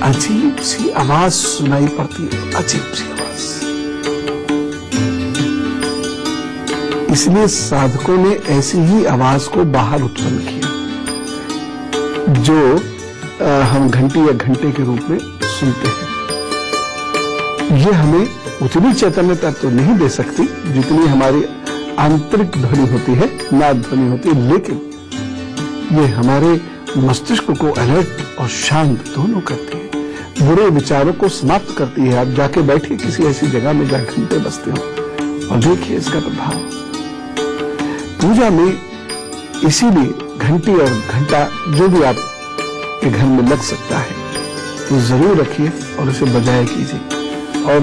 अजीब सी आवाज सुनाई पड़ती है, अजीब सी आवाज। इसलिए साधकों ने ऐसी ही आवाज को बाहर उत्पन्न किया, जो हम घंटी या घंटे के रूप में सुनते हैं। ये हमें उतनी चैतन्यता तो नहीं दे सकती जितनी हमारी आंतरिक ध्वनि होती है, नाद ध्वनि होती है, लेकिन ये हमारे मस्तिष्क को अलर्ट और शांत दोनों करती है, बुरे विचारों को समाप्त करती है। आप जाके बैठिए किसी ऐसी जगह में जहां घंटे बजते हो और देखिए इसका प्रभाव। पूजा में इसीलिए घंटी और घंटा जो भी आप के घर में लग सकता है तो जरूर रखिए और उसे बजाया कीजिए और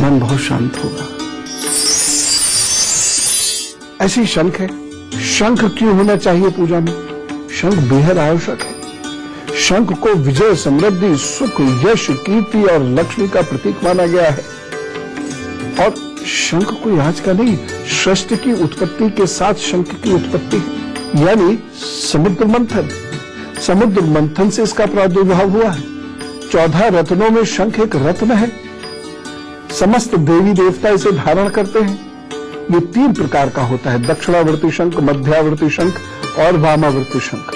मन बहुत शांत होगा। ऐसी शंख है। शंख क्यों होना चाहिए पूजा में? शंख बेहद आवश्यक है। शंख को विजय, समृद्धि, सुख, यश, कीर्ति और लक्ष्मी का प्रतीक माना गया है। और शंख कोई आज का नहीं, सृष्टि की उत्पत्ति के साथ शंख की उत्पत्ति है, यानी समुद्र मंथन। समुद्र मंथन से इसका प्रादुर्भाव हुआ है। 14 रत्नों में शंख एक रत्न है। समस्त देवी देवता इसे धारण करते हैं। ये 3 प्रकार का होता है, दक्षिणावर्ती शंख, मध्यावर्ती शंख और वामावर्ती शंख।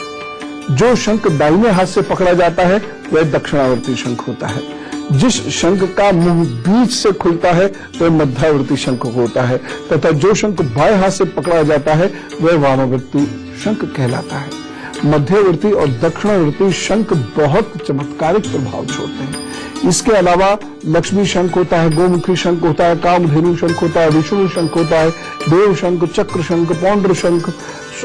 जो शंख दाहिने हाथ से पकड़ा जाता है वह दक्षिणावर्ती शंख होता है। जिस शंख का मुंह बीच से खुलता है वह मध्यावर्ती शंख होता है, तथा जो शंख बाएं हाथ से पकड़ा जाता है वह वामावर्ती शंख कहलाता है। मध्यवर्ती और दक्षिणावर्ती शंख बहुत चमत्कारिक प्रभाव छोड़ते हैं। इसके अलावा लक्ष्मी शंख होता है, गोमुखी शंख होता है, कामधेनु शंख होता है, विष्णु शंख होता है, देव शंख, चक्र शंख, पौंड्र शंख,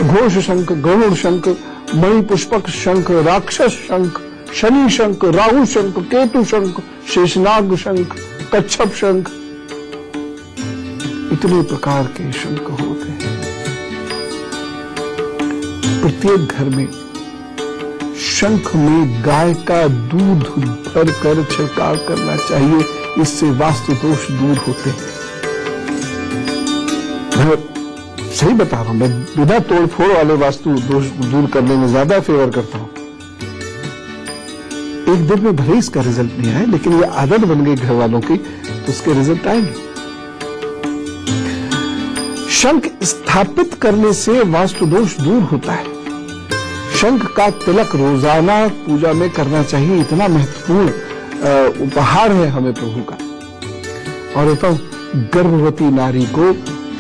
घोष शंख, गरुड़ शंख, मणि पुष्पक शंख, राक्षस शंख, शनि शंख, राहु शंख, केतु शंख, शेषनाग शंख, कच्छप शंख, इतने प्रकार के शंख होते हैं। प्रत्येक घर में शंख में गाय का दूध भरकर छिड़काव करना चाहिए, इससे वास्तु दोष दूर होते हैं। मैं सही बता रहा हूं, मैं बिना तोड़फोड़ वाले वास्तु दोष दूर करने में ज्यादा फेवर करता हूं। एक दिन में भले इसका रिजल्ट नहीं आए, लेकिन ये आदत बन गई घर वालों की, तो उसके रिजल्ट आएंगे। शंख स्थापित करने से वास्तु दोष दूर होता है। शंख का तिलक रोजाना पूजा में करना चाहिए, इतना महत्वपूर्ण उपहार है हमें प्रभु का। और बताऊं, गर्भवती नारी को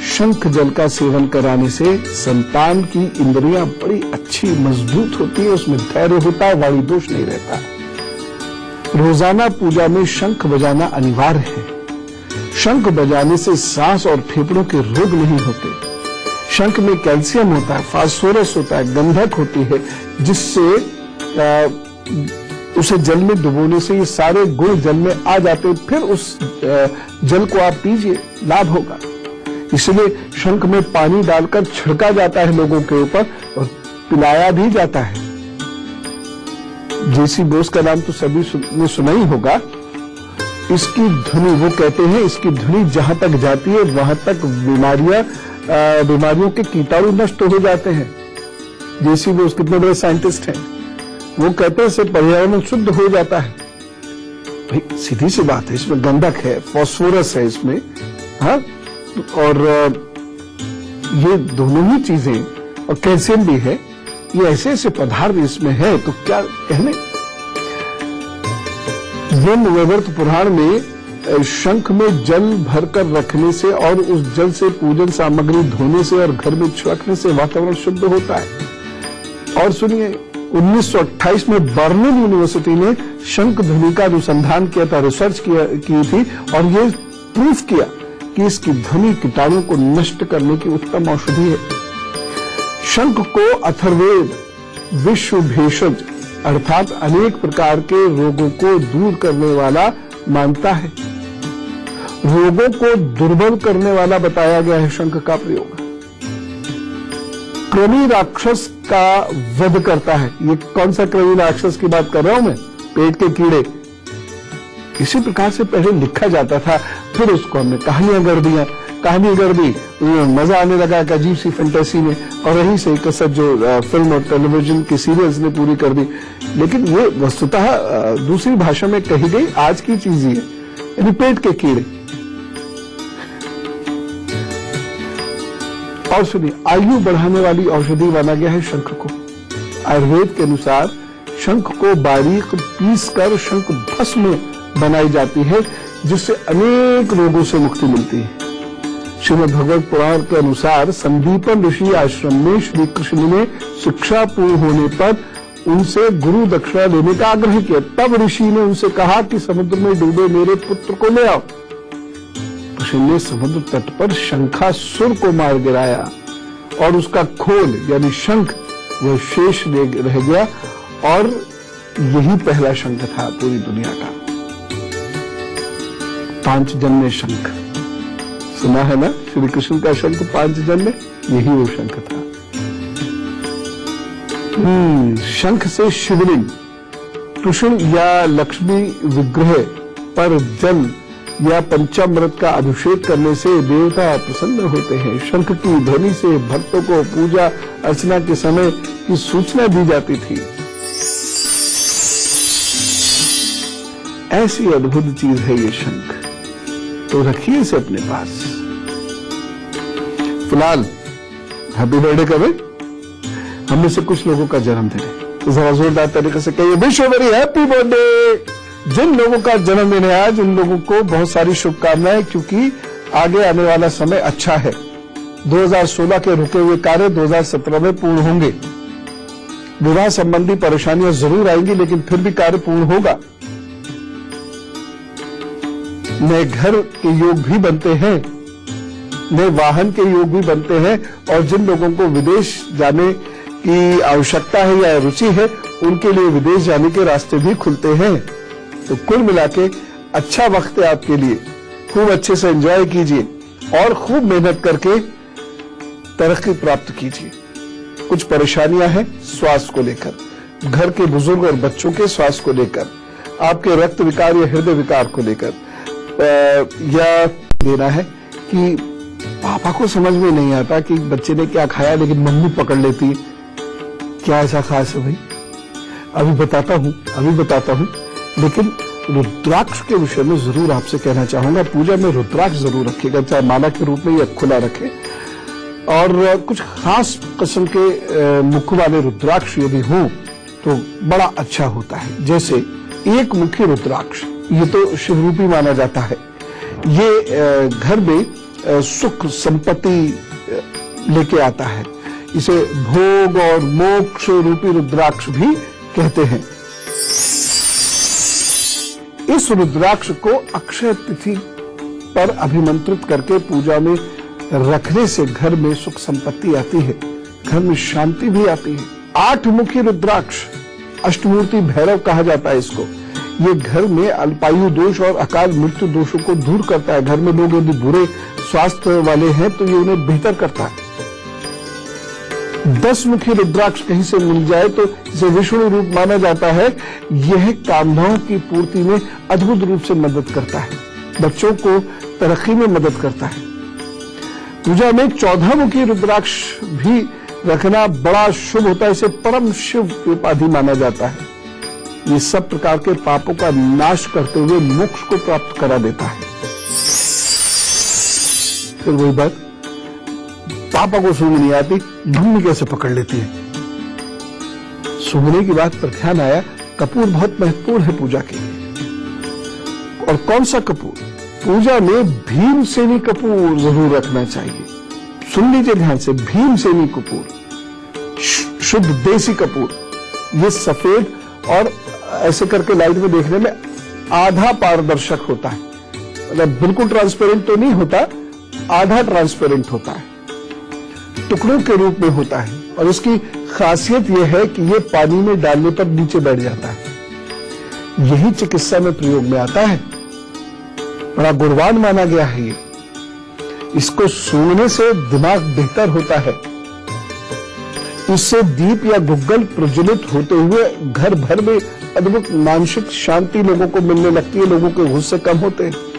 शंख जल का सेवन कराने से संतान की इंद्रियां बड़ी अच्छी मजबूत होती है, उसमें धैर्य होता है, वाणी दोष नहीं रहता। रोजाना पूजा में शंख बजाना अनिवार्य है। शंख बजाने से सांस और फेफड़ों के रोग नहीं होते। शंख में कैल्शियम होता है, फास्फोरस होता है, गंधक होती है, जिससे उसे जल में डुबोने से ये सारे गुण जल में आ जाते हैं। फिर उस जल को आप पीजिए, लाभ होगा। इसलिए शंख में पानी डालकर छिड़का जाता है लोगों के ऊपर और पिलाया भी जाता है। जेसी बोस का नाम तो सभी ने सुना ही होगा। इसकी ध्वनि, वो कहते हैं, इसकी ध्वनि जहां तक जाती है वहां तक बीमारियों के कीटाणु नष्ट हो जाते हैं। जेसी बोस कितने बड़े साइंटिस्ट हैं, वो कहते हैं इससे पर्यावरण शुद्ध हो जाता है। भाई सीधी सी बात है, इसमें गंधक है, फास्फोरस है इसमें, हाँ, और ये दोनों ही चीजें, और कैल्शियम भी है। ये ऐसे ऐसे पदार्थ इसमें है, तो क्या कहने। यम वैवर्त पुराण में शंख में जल भरकर रखने से और उस जल से पूजन सामग्री धोने से और घर में छिड़कने से वातावरण शुद्ध होता है। और सुनिए, 1928 में बर्लिन यूनिवर्सिटी ने शंख ध्वनि का अनुसंधान किया था, रिसर्च की थी, और ये प्रूफ किया कि इसकी ध्वनि कीटाणुओं को नष्ट करने की उत्तम औषधि है। शंख को अथर्ववेद विश्व भेषज अर्थात अनेक प्रकार के रोगों को दूर करने वाला मानता है। रोगों को दुर्बल करने वाला बताया गया है शंख का प्रयोग। कृमि राक्षस का वध करता है। ये कौन सा कृमि राक्षस की बात कर रहा हूं मैं? पेट के कीड़े। इसी प्रकार से पहले लिखा जाता था, फिर उसको हमने कहानियां गढ़ दिया, कहानी गढ़ दी, मजा आने लगा एक अजीब सी फैंटेसी में, और यही से कसर जो फिल्म और टेलीविजन की सीरियल्स ने पूरी कर दी। लेकिन ये वस्तुतः दूसरी भाषा में कही गई आज की चीज ही है, यानी पेट के कीड़े। और सुनिए, आयु बढ़ाने वाली औषधि माना गया है शंख को। आयुर्वेद के अनुसार शंख को बारीक पीस कर शंख भस्म बनाई जाती है, जिससे अनेक रोगों से मुक्ति मिलती है। श्रीमद् भगवत पुराण के अनुसार संदीपन ऋषि आश्रम में श्री कृष्ण ने शिक्षा पूर्ण होने पर उनसे गुरु दक्षिणा लेने का आग्रह किया। तब ऋषि ने उनसे कहा कि समुद्र में डूबे मेरे पुत्र को ले आओ। कृष्ण ने समुद्र तट पर शंखासुर को मार गिराया और उसका खोल यानी शंख वह शेष रह गया, और यही पहला शंख था पूरी दुनिया का। 5 जन्मे शंख सुना है ना, श्री कृष्ण का शंख 5 जन्मे, यही वो शंख था। शंख से शिवलिंग, कृष्ण या लक्ष्मी विग्रह पर जल या पंचामृत का अभिषेक करने से देवता प्रसन्न होते हैं। शंख की ध्वनि से भक्तों को पूजा अर्चना के समय की सूचना दी जाती थी। ऐसी अद्भुत चीज है ये शंख, तो रखिए इसे अपने पास। फिलहाल हैप्पी बर्थडे करें, हम में से कुछ लोगों का जन्मदिन है, तो जरा जोरदार तरीके से कहिए wish you very happy birthday. जिन लोगों का जन्मदिन है आज, उन लोगों को बहुत सारी शुभकामनाएं, क्योंकि आगे आने वाला समय अच्छा है। 2016 के रुके हुए कार्य 2017 में पूर्ण होंगे। विवाह संबंधी परेशानियां जरूर आएंगी, लेकिन फिर भी कार्य पूर्ण होगा। नए घर के योग भी बनते हैं, नए वाहन के योग भी बनते हैं, और जिन लोगों को विदेश जाने की आवश्यकता है या रुचि है, उनके लिए विदेश जाने के रास्ते भी खुलते हैं। तो कुल मिलाके अच्छा वक्त है आपके लिए, खूब अच्छे से एंजॉय कीजिए और खूब मेहनत करके तरक्की प्राप्त कीजिए। कुछ परेशानियां हैं स्वास्थ्य को लेकर, घर के बुजुर्ग और बच्चों के स्वास्थ्य को लेकर, आपके रक्त विकार या हृदय विकार को लेकर, या देना है कि पापा को समझ में नहीं आता कि बच्चे ने क्या खाया लेकिन मम्मी पकड़ लेती है। क्या ऐसा खास है भाई? अभी बताता हूं, लेकिन रुद्राक्ष के विषय में जरूर आपसे कहना चाहूंगा, पूजा में रुद्राक्ष जरूर रखिएगा, चाहे माला के रूप में या खुला रखें। और कुछ खास किस्म के मुख वाले रुद्राक्ष यदि हो तो बड़ा अच्छा होता है। जैसे एक मुखी रुद्राक्ष, ये तो शिवरूपी माना जाता है। ये घर में सुख संपत्ति लेके आता है। इसे भोग और मोक्ष रूपी रुद्राक्ष भी कहते हैं। इस रुद्राक्ष को अक्षय तिथि पर अभिमंत्रित करके पूजा में रखने से घर में सुख संपत्ति आती है, घर में शांति भी आती है। 8 मुखी रुद्राक्ष, अष्टमूर्ति भैरव कहा जाता है इसको। ये घर में अल्पायु दोष और अकाल मृत्यु दोषों को दूर करता है। घर में लोग यदि बुरे स्वास्थ्य वाले हैं तो ये उन्हें बेहतर करता है। 10 मुखी रुद्राक्ष कहीं से मिल जाए तो इसे विष्णु रूप माना जाता है। यह कामनाओं की पूर्ति में अद्भुत रूप से मदद करता है, बच्चों को तरक्की में मदद करता है। पूजा में 14 मुखी रुद्राक्ष भी रखना बड़ा शुभ होता है। इसे परम शिव की उपाधि माना जाता है। ये सब प्रकार के पापों का नाश करते हुए मोक्ष को प्राप्त करा देता है। फिर वही बात, पापा को सूंघ नहीं आती, मम्मी कैसे पकड़ लेती है? सूंघने की बात पर ध्यान आया, कपूर बहुत महत्वपूर्ण है पूजा के लिए। और कौन सा कपूर? पूजा में भीमसेनी कपूर जरूर रखना चाहिए। सुन लीजिए ध्यान से, भीमसेनी कपूर, शुद्ध देसी कपूर। ये सफेद और ऐसे करके लाइट में देखने में आधा पारदर्शक होता है, मतलब बिल्कुल ट्रांसपेरेंट तो नहीं होता, आधा ट्रांसपेरेंट होता है, टुकड़ों के रूप में होता है। और इसकी खासियत यह है कि यह पानी में डालने पर नीचे बैठ जाता है। यही चिकित्सा में प्रयोग में आता है। बड़ा गुणवान माना गया है ये। इसको सूंघने से दिमाग बेहतर होता है। इससे दीप या गुग्गल प्रज्वलित होते हुए घर भर में अद्भुत मानसिक शांति लोगों को मिलने लगती है, लोगों के गुस्से कम होते हैं।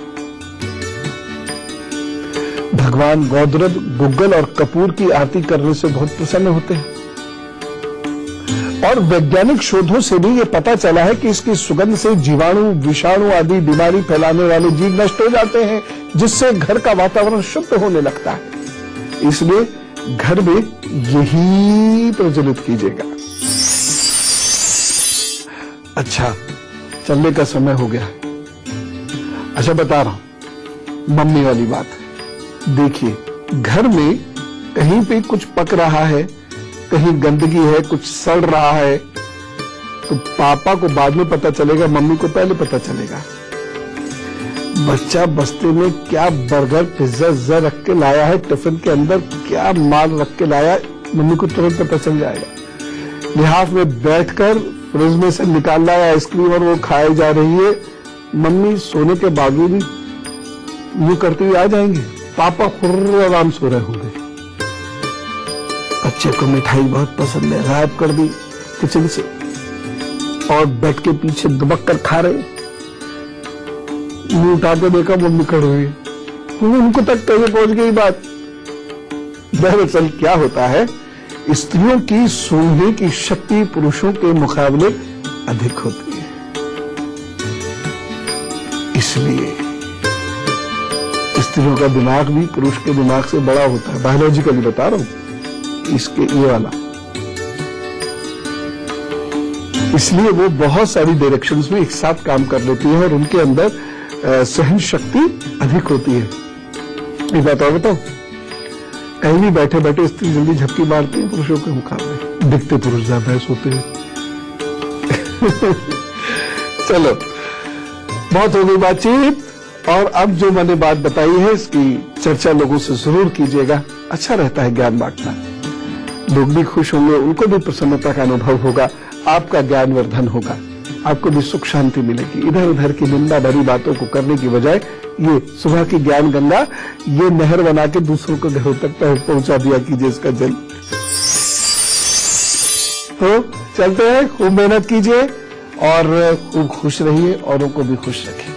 भगवान गौधरद गुग्गल और कपूर की आरती करने से बहुत प्रसन्न होते हैं। और वैज्ञानिक शोधों से भी ये पता चला है कि इसकी सुगंध से जीवाणु, विषाणु आदि बीमारी फैलाने वाले जीव नष्ट हो जाते हैं, जिससे घर का वातावरण शुद्ध होने लगता है। इसलिए घर में यही प्रज्वलित कीजिएगा। अच्छा, चलने का समय हो गया। अच्छा, बता रहा हूं मम्मी वाली बात। देखिए, घर में कहीं पे कुछ पक रहा है, कहीं गंदगी है, कुछ सड़ रहा है, तो पापा को बाद में पता चलेगा, मम्मी को पहले पता चलेगा। बच्चा बस्ते में क्या बर्गर पिज्जा रख के लाया है, टिफिन के अंदर क्या माल रख के लाया है, मम्मी को तुरंत पता चल जाएगा। लिहाफ में बैठकर फ्रिज में से निकाल लाया आइसक्रीम और वो खाई जा रही है, मम्मी सोने के बावजूद यूं करते हुए आ जाएंगे, पापा खुर्र आराम सो रहे होंगे। बच्चे को मिठाई बहुत पसंद है, गायब कर दी किचन से और बेड के पीछे दुबक कर खा रहे। मुंह उठा के देखा, मम्मी खड़ी हुई, उनको तक कैसे पहुंच गई बात। दरअसल क्या होता है, स्त्रियों की सूंघने की शक्ति पुरुषों के मुकाबले अधिक होती है। इसलिए स्त्रियों का दिमाग भी पुरुष के दिमाग से बड़ा होता है। बायोलॉजिकली बता रहा हूं, इसके ये वाला। इसलिए वो बहुत सारी डायरेक्शंस में एक साथ काम कर लेती है और उनके अंदर सहन शक्ति अधिक होती है। एक बात और बताओ, कहीं भी बैठे बैठे स्त्री जल्दी झपकी मारती है पुरुषों के मुकाबले। दिखते पुरुष ज्यादा सोते हैं। चलो, बहुत हो गई बातचीत। और अब जो मैंने बात बताई है, इसकी चर्चा लोगों से जरूर कीजिएगा। अच्छा रहता है ज्ञान बांटना, लोग भी खुश होंगे, उनको भी प्रसन्नता का अनुभव होगा, आपका ज्ञानवर्धन होगा, आपको भी सुख शांति मिलेगी। इधर उधर की निंदा भरी बातों को करने की बजाय ये सुबह की ज्ञान गंगा, ये नहर बना के दूसरों को घरों तक पहुंचा दिया कीजिए इसका जल। तो चलते हैं, खूब मेहनत कीजिए और खूब खुश रहिए, औरों को भी खुश रखिए।